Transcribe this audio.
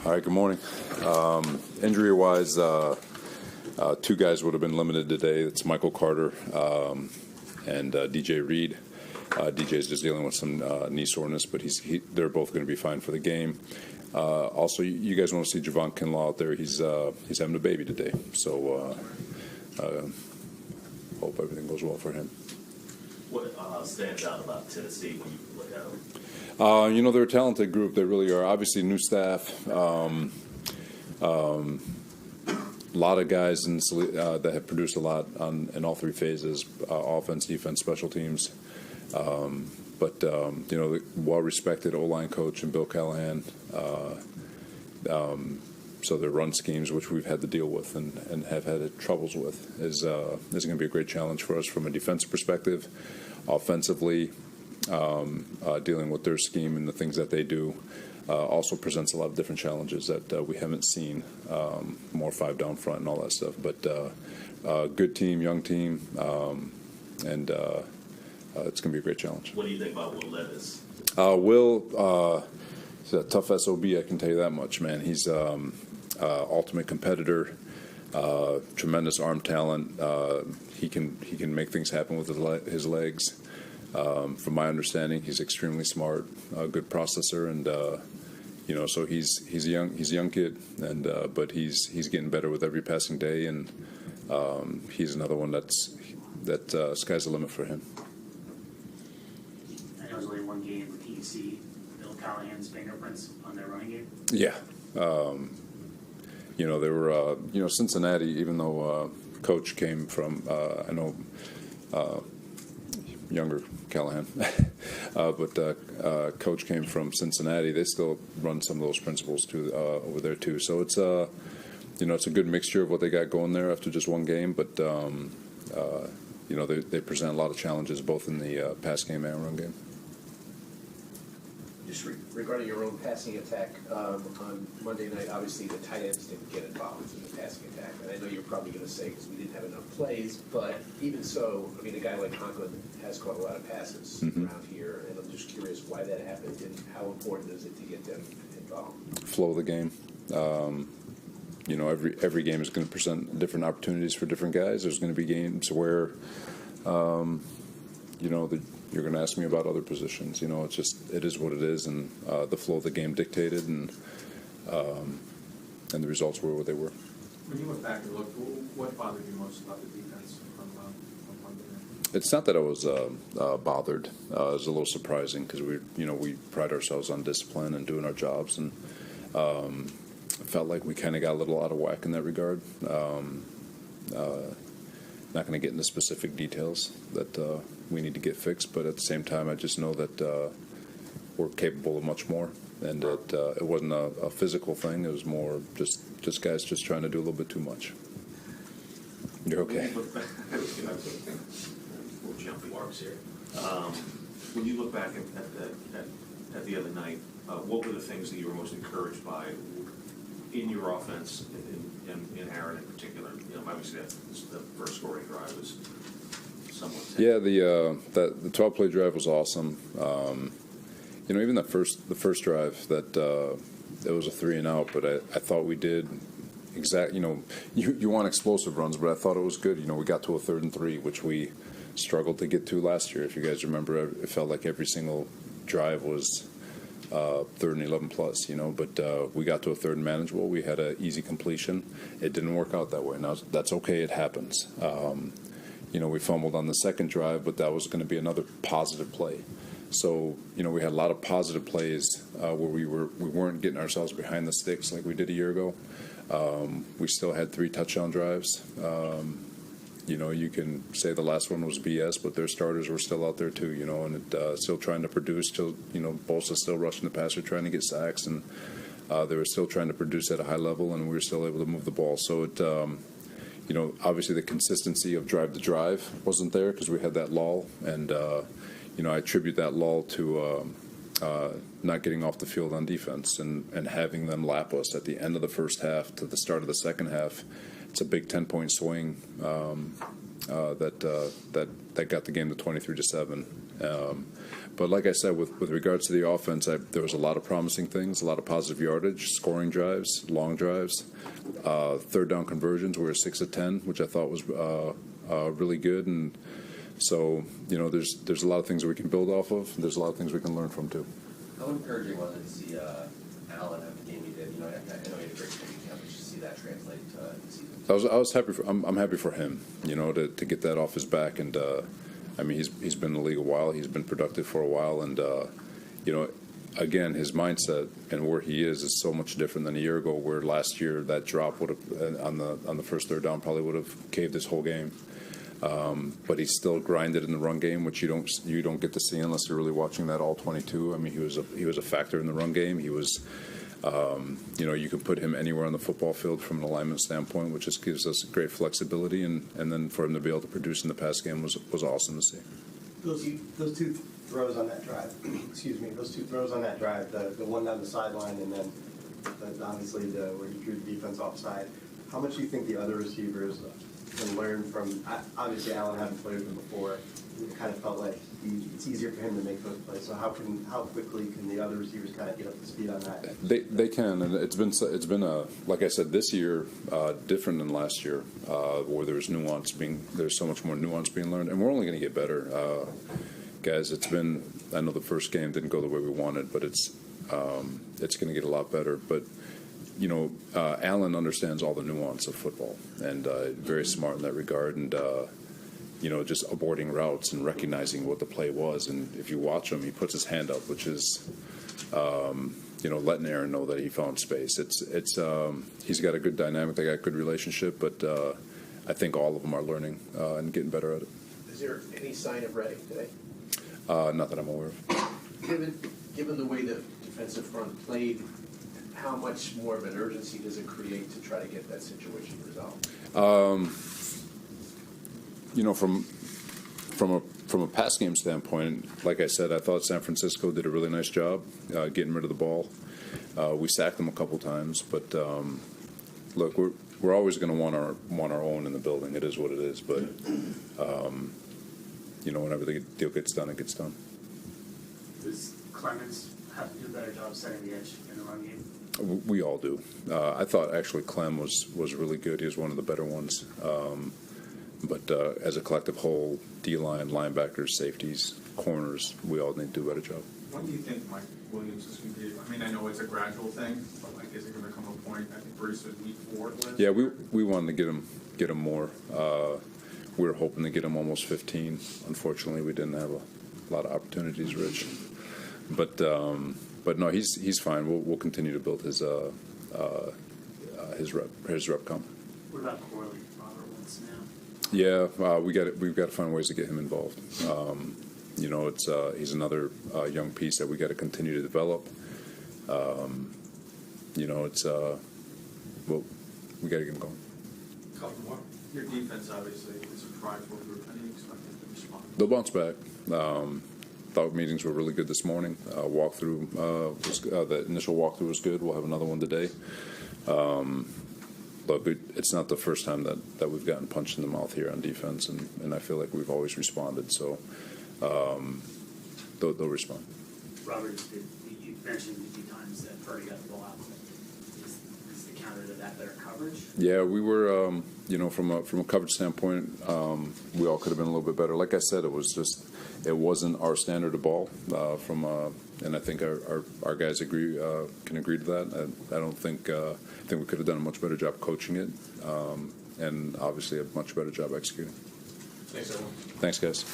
All right, good morning. Injury-wise, two guys would have been limited today. It's Michael Carter and DJ Reed. DJ's just dealing with some knee soreness, but they're both going to be fine for the game. Also, you guys want to see Javon Kinlaw out there. He's having a baby today, so hope everything goes well for him. What stands out about Tennessee when you look at them? They're a talented group. They really are. Obviously, new staff. A lot of guys that have produced a lot in all three phases: offense, defense, special teams. Well-respected O-line coach and Bill Callahan. So their run schemes, which we've had to deal with and have had troubles with, is going to be a great challenge for us from a defensive perspective. Offensively, dealing with their scheme and the things that they do also presents a lot of different challenges that we haven't seen, more five down front and all that stuff. But good team, young team, and it's going to be a great challenge. What do you think about Will Levis? Will, he's a tough SOB, I can tell you that much, man. He's ultimate competitor, tremendous arm talent. He can make things happen with his legs. From my understanding, he's extremely smart, a good processor, and so he's a young kid, and but he's getting better with every passing day, and he's another one that sky's the limit for him. I know it was only one game, but can you see Bill Callahan's fingerprints on their running game? Yeah. They were, Cincinnati, even though Coach came from, younger Callahan, but Coach came from Cincinnati, they still run some of those principles over there too. So it's it's a good mixture of what they got going there after just one game, but they present a lot of challenges both in the pass game and run game. Just regarding your own passing attack, on Monday night, obviously the tight ends didn't get involved in the passing attack. And I know you're probably going to say because we didn't have enough plays, but even so, I mean, a guy like Conklin has caught a lot of passes around here, and I'm just curious why that happened and how important is it to get them involved? Flow of the game. Every game is going to present different opportunities for different guys. There's going to be games where, you're going to ask me about other positions. It is what it is, and the flow of the game dictated, and the results were what they were. When you went back and looked, what bothered you most about the defense on Monday night? It's not that I was bothered. It was a little surprising because we pride ourselves on discipline and doing our jobs, and I felt like we kind of got a little out of whack in that regard. Not going to get into specific details that we need to get fixed, but at the same time, I just know that we're capable of much more, and that it wasn't a physical thing. It was more just guys just trying to do a little bit too much. You're okay. We'll jump marks here. When you look back at the other night, what were the things that you were most encouraged by in your offense, in Aaron in particular? Obviously the first scoring drive was somewhat tense. Yeah, the 12-play drive was awesome. Even the first drive that it was a 3-and-out, but I thought we did exact. You want explosive runs, but I thought it was good. We got to a 3rd and 3, which we struggled to get to last year. If you guys remember, it felt like every single drive was 3rd and 11 plus, but we got to a 3rd and manageable. We had an easy completion. It didn't work out that way. Now, that's okay. It happens. We fumbled on the second drive, but that was going to be another positive play. So, we had a lot of positive plays where we weren't getting ourselves behind the sticks like we did a year ago. We still had 3 touchdown drives. You can say the last one was BS, but their starters were still out there too, and still trying to produce. Still, Bosa still rushing the passer, trying to get sacks, and they were still trying to produce at a high level, and we were still able to move the ball. So it, obviously the consistency of drive to drive wasn't there because we had that lull, and I attribute that lull to not getting off the field on defense and having them lap us at the end of the first half to the start of the second half. It's a big 10-point swing that got the game to 23-7, But like I said, with regards to the offense, there was a lot of promising things, a lot of positive yardage, scoring drives, long drives, third down conversions. We were 6 of 10, which I thought was really good. And so, there's a lot of things that we can build off of. There's a lot of things we can learn from too. How encouraging was it to see Allen have the game he did? I know he had a great training camp, but just see that translate to the season. I was happy. I'm happy for him. To get that off his back. And he's been in the league a while. He's been productive for a while. And again, his mindset and where he is so much different than a year ago. Where last year that drop would have on the first third down probably would have caved his whole game. But he still grinded in the run game, which you don't get to see unless you're really watching that all 22. He was a factor in the run game. He was, you can put him anywhere on the football field from an alignment standpoint, which just gives us great flexibility. And then for him to be able to produce in the pass game was awesome to see. Those two throws on that drive, the one down the sideline and then obviously where he drew the defense offside. How much do you think the other receivers can learn from? Obviously, Allen hadn't played with him before. It kind of felt like it's easier for him to make those plays. So how quickly can the other receivers kind of get up to speed on that? They can, and it's been like I said, this year different than last year, where there's so much more nuance being learned, and we're only going to get better, guys. I know the first game didn't go the way we wanted, but it's going to get a lot better. But Allen understands all the nuance of football, and very smart in that regard, and just aborting routes and recognizing what the play was. And if you watch him, he puts his hand up, which is, letting Aaron know that he found space. He's got a good dynamic, they got a good relationship, but I think all of them are learning and getting better at it. Is there any sign of Redding today? Not that I'm aware of. Given the way the defensive front played, how much more of an urgency does it create to try to get that situation resolved? From a pass game standpoint, like I said, I thought San Francisco did a really nice job getting rid of the ball. We sacked them a couple times, but look, we're always going to want our own in the building. It is what it is, but whenever the deal gets done, it gets done. Does Clemens have to do a better job setting the edge in the run game? We all do. I thought actually Clem was really good. He was one of the better ones. But as a collective whole, D-line, linebackers, safeties, corners, we all need to do a better job. When do you think Mike Williams is going to be? I know it's a gradual thing, but is it going to come a point? I think Bruce was week 4. Yeah, we wanted to get him more. We were hoping to get him almost 15. Unfortunately, we didn't have a lot of opportunities, Rich. But no, he's fine. We'll continue to build his rep count. What about Corley, Robert Woods now? Yeah, we've got to find ways to get him involved. He's another young piece that we got to continue to develop. We got to get him going. Couple more. Your defense obviously is a prideful group. How do you expect them to respond? They'll bounce back. Thought meetings were really good this morning. Walkthrough the initial walkthrough was good. We'll have another one today. Look, it's not the first time that we've gotten punched in the mouth here on defense, and I feel like we've always responded. So they'll respond. Robert, you mentioned a few times that Purdy got the ball out. Is the counter to that better coverage? Yeah, we were. From a coverage standpoint, we all could have been a little bit better. Like I said, it wasn't our standard of ball. And I think our guys can agree to that. I think we could have done a much better job coaching it, and obviously a much better job executing. Thanks, everyone. Thanks, guys.